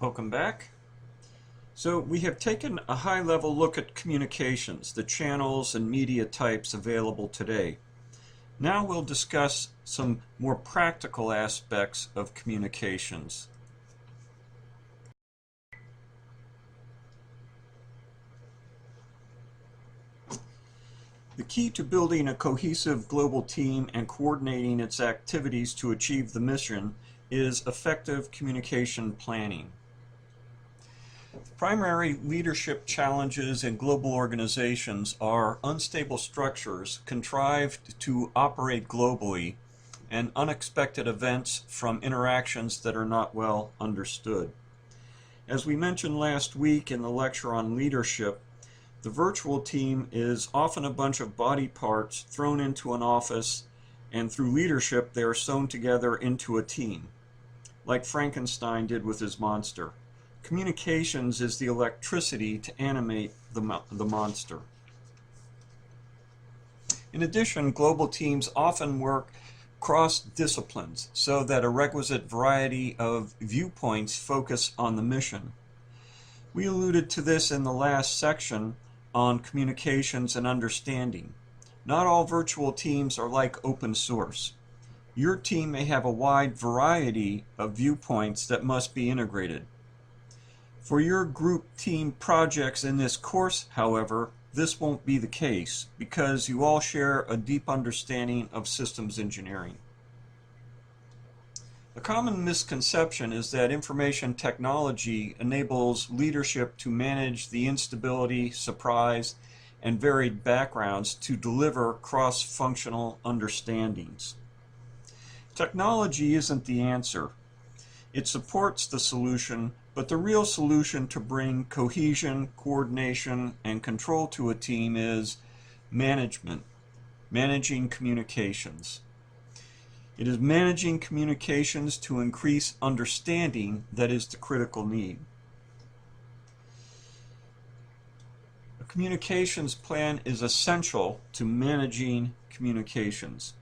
Welcome back. So we have taken a high-level look at communications, the channels and media types available today. Now we'll discuss some more practical aspects of communications. The key to building a cohesive global team and coordinating its activities to achieve the mission is effective communication planning. Primary leadership challenges in global organizations are unstable structures contrived to operate globally and unexpected events from interactions that are not well understood. As we mentioned last week in the lecture on leadership, the virtual team is often a bunch of body parts thrown into an office, and through leadership they are sewn together into a team, like Frankenstein did with his monster. Communications is the electricity to animate the monster. In addition, global teams often work cross disciplines so that a requisite variety of viewpoints focus on the mission. We alluded to this in the last section on communications and understanding. Not all virtual teams are like open source. Your team may have a wide variety of viewpoints that must be integrated. For your group team projects in this course, however, this won't be the case because you all share a deep understanding of systems engineering. A common misconception is that information technology enables leadership to manage the instability, surprise, and varied backgrounds to deliver cross-functional understandings. Technology isn't the answer. It supports the solution, but the real solution to bring cohesion, coordination, and control to a team is management, managing communications. It is managing communications to increase understanding that is the critical need. A communications plan is essential to managing communications.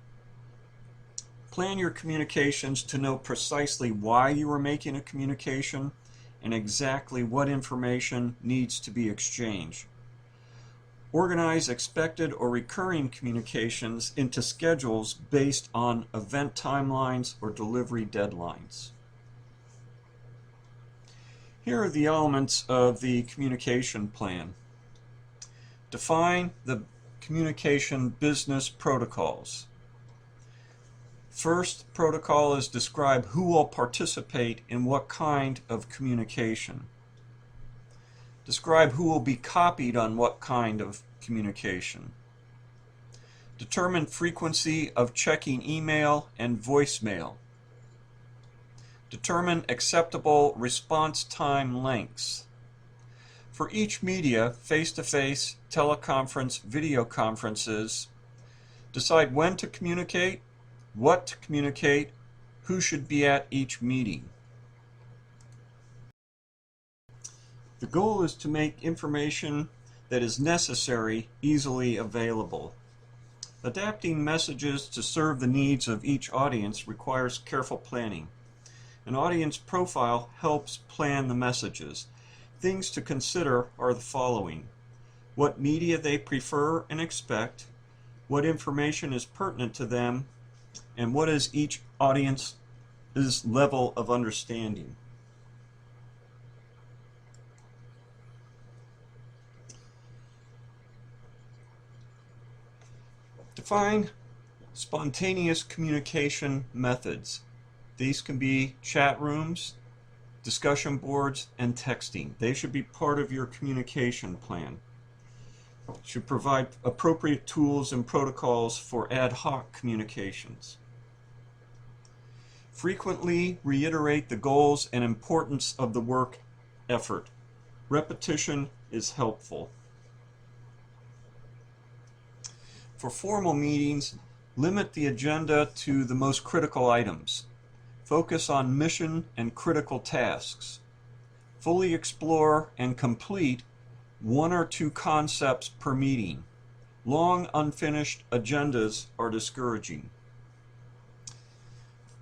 Plan your communications to know precisely why you are making a communication and exactly what information needs to be exchanged. Organize expected or recurring communications into schedules based on event timelines or delivery deadlines. Here are the elements of the communication plan. Define the communication business protocols. First protocol is describe who will participate in what kind of communication. Describe who will be copied on what kind of communication. Determine frequency of checking email and voicemail. Determine acceptable response time lengths. For each media, face-to-face, teleconference, video conferences, decide when to communicate, what to communicate, who should be at each meeting. The goal is to make information that is necessary easily available. Adapting messages to serve the needs of each audience requires careful planning. An audience profile helps plan the messages. Things to consider are the following: what media they prefer and expect, what information is pertinent to them, and what is each audience's level of understanding. Define spontaneous communication methods. These can be chat rooms, discussion boards, and texting. They should be part of your communication plan. You should provide appropriate tools and protocols for ad hoc communications. Frequently reiterate the goals and importance of the work effort. Repetition is helpful. For formal meetings, limit the agenda to the most critical items. Focus on mission and critical tasks. Fully explore and complete 1 or 2 concepts per meeting. Long, unfinished agendas are discouraging.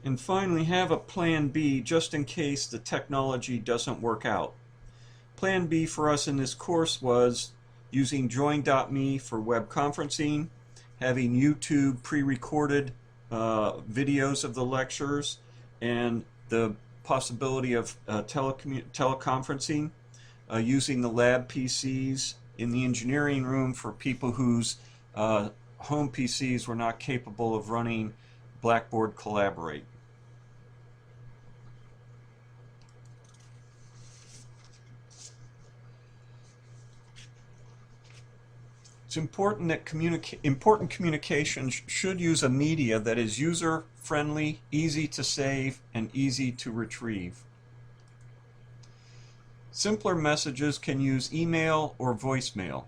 And finally, have a plan B just in case the technology doesn't work out. Plan B for us in this course was using Join.me for web conferencing, having YouTube pre-recorded videos of the lectures, and the possibility of teleconferencing, using the lab PCs in the engineering room for people whose home PCs were not capable of running Blackboard Collaborate. It's important that important communications should use a media that is user-friendly, easy to save, and easy to retrieve. Simpler messages can use email or voicemail.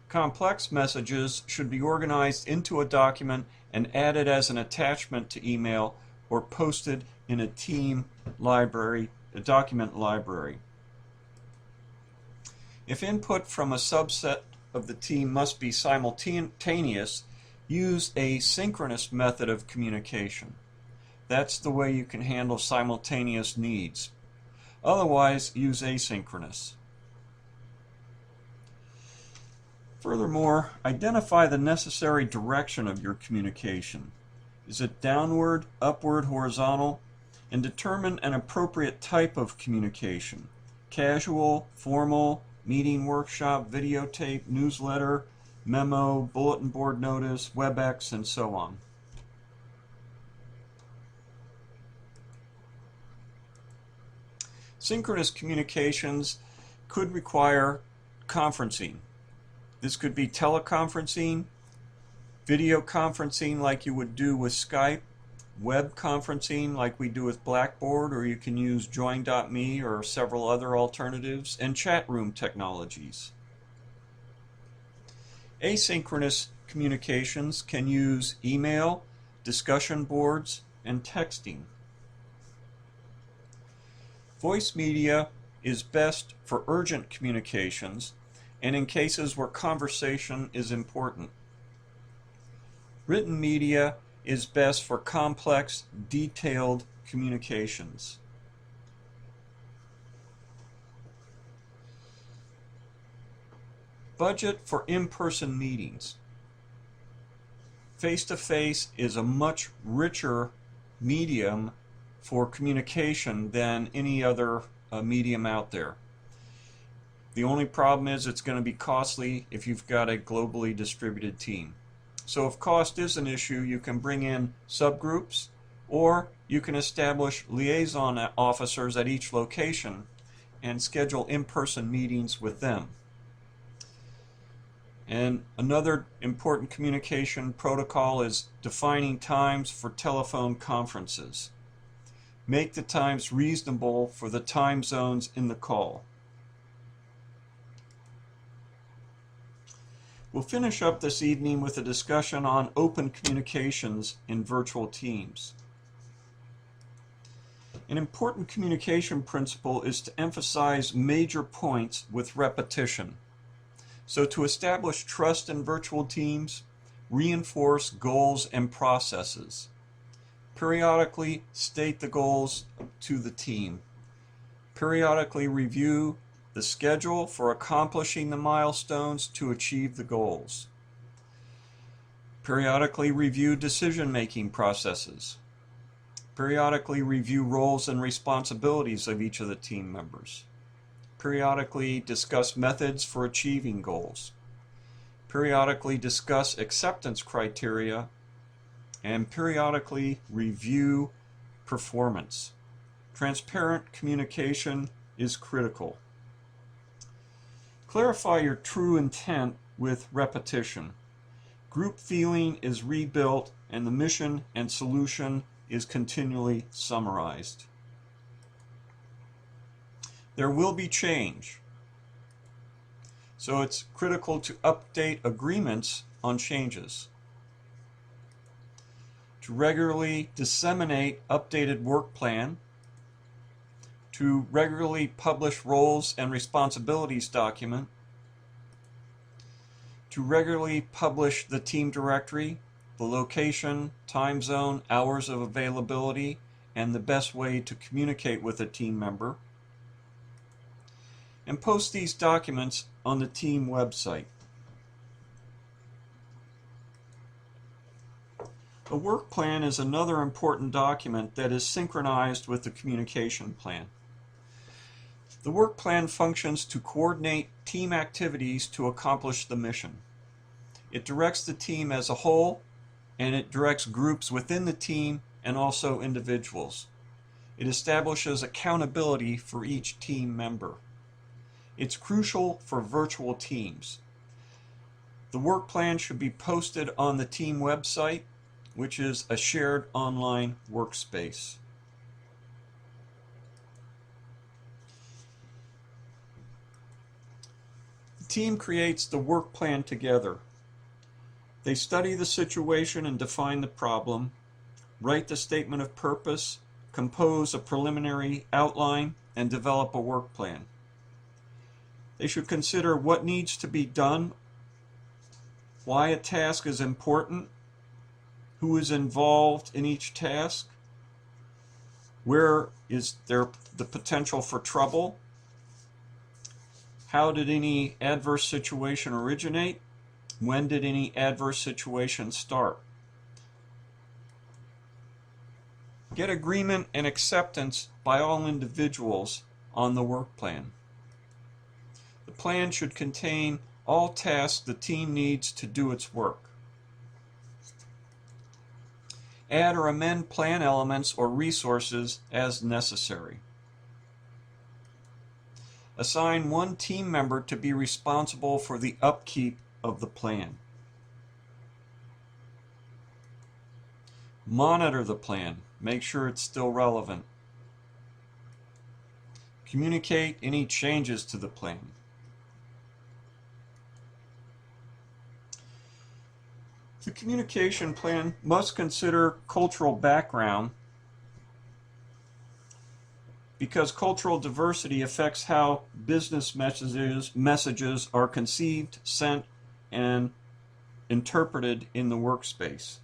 Complex messages should be organized into a document and added as an attachment to email or posted in a team library, a document library. If input from a subset of the team must be simultaneous, use a synchronous method of communication. That's the way you can handle simultaneous needs. Otherwise, use asynchronous. Furthermore, identify the necessary direction of your communication. Is it downward, upward, horizontal? And determine an appropriate type of communication. Casual, formal, meeting, workshop, videotape, newsletter, memo, bulletin board notice, WebEx, and so on. Synchronous communications could require conferencing. This could be teleconferencing, video conferencing like you would do with Skype, web conferencing like we do with Blackboard, or you can use Join.me or several other alternatives, and chat room technologies. Asynchronous communications can use email, discussion boards, and texting. Voice media is best for urgent communications and in cases where conversation is important. Written media is best for complex, detailed communications. Budget for in-person meetings. Face-to-face is a much richer medium for communication than any other medium out there. The only problem is it's going to be costly if you've got a globally distributed team. So if cost is an issue, you can bring in subgroups, or you can establish liaison officers at each location and schedule in-person meetings with them. And another important communication protocol is defining times for telephone conferences. Make the times reasonable for the time zones in the call. We'll finish up this evening with a discussion on open communications in virtual teams. An important communication principle is to emphasize major points with repetition. So to establish trust in virtual teams, reinforce goals and processes. Periodically state the goals to the team. Periodically review the schedule for accomplishing the milestones to achieve the goals. Periodically review decision-making processes. Periodically review roles and responsibilities of each of the team members. Periodically discuss methods for achieving goals. Periodically discuss acceptance criteria, and periodically review performance. Transparent communication is critical. Clarify your true intent with repetition. Group feeling is rebuilt, and the mission and solution is continually summarized. There will be change, so it's critical to update agreements on changes. To regularly disseminate updated work plan, to regularly publish roles and responsibilities document, to regularly publish the team directory, the location, time zone, hours of availability, and the best way to communicate with a team member, and post these documents on the team website. A work plan is another important document that is synchronized with the communication plan. The work plan functions to coordinate team activities to accomplish the mission. It directs the team as a whole, and it directs groups within the team and also individuals. It establishes accountability for each team member. It's crucial for virtual teams. The work plan should be posted on the team website, which is a shared online workspace. The team creates the work plan together. They study the situation and define the problem, write the statement of purpose, compose a preliminary outline, and develop a work plan. They should consider what needs to be done, why a task is important, who is involved in each task, where is there the potential for trouble, how did any adverse situation originate, when did any adverse situation start. Get agreement and acceptance by all individuals on the work plan. The plan should contain all tasks the team needs to do its work. Add or amend plan elements or resources as necessary. Assign one team member to be responsible for the upkeep of the plan. Monitor the plan. Make sure it's still relevant. Communicate any changes to the plan. The communication plan must consider cultural background because cultural diversity affects how business messages are conceived, sent, and interpreted in the workspace.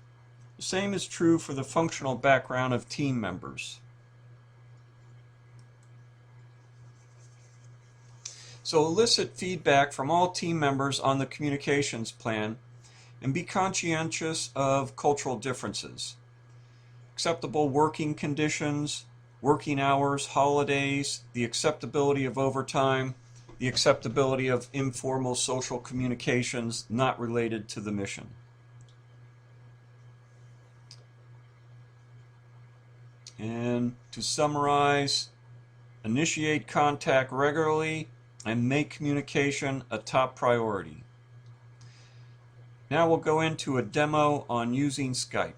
The same is true for the functional background of team members. So elicit feedback from all team members on the communications plan and be conscientious of cultural differences. Acceptable working conditions, working hours, holidays, the acceptability of overtime, the acceptability of informal social communications not related to the mission. And to summarize, initiate contact regularly and make communication a top priority. Now we'll go into a demo on using Skype.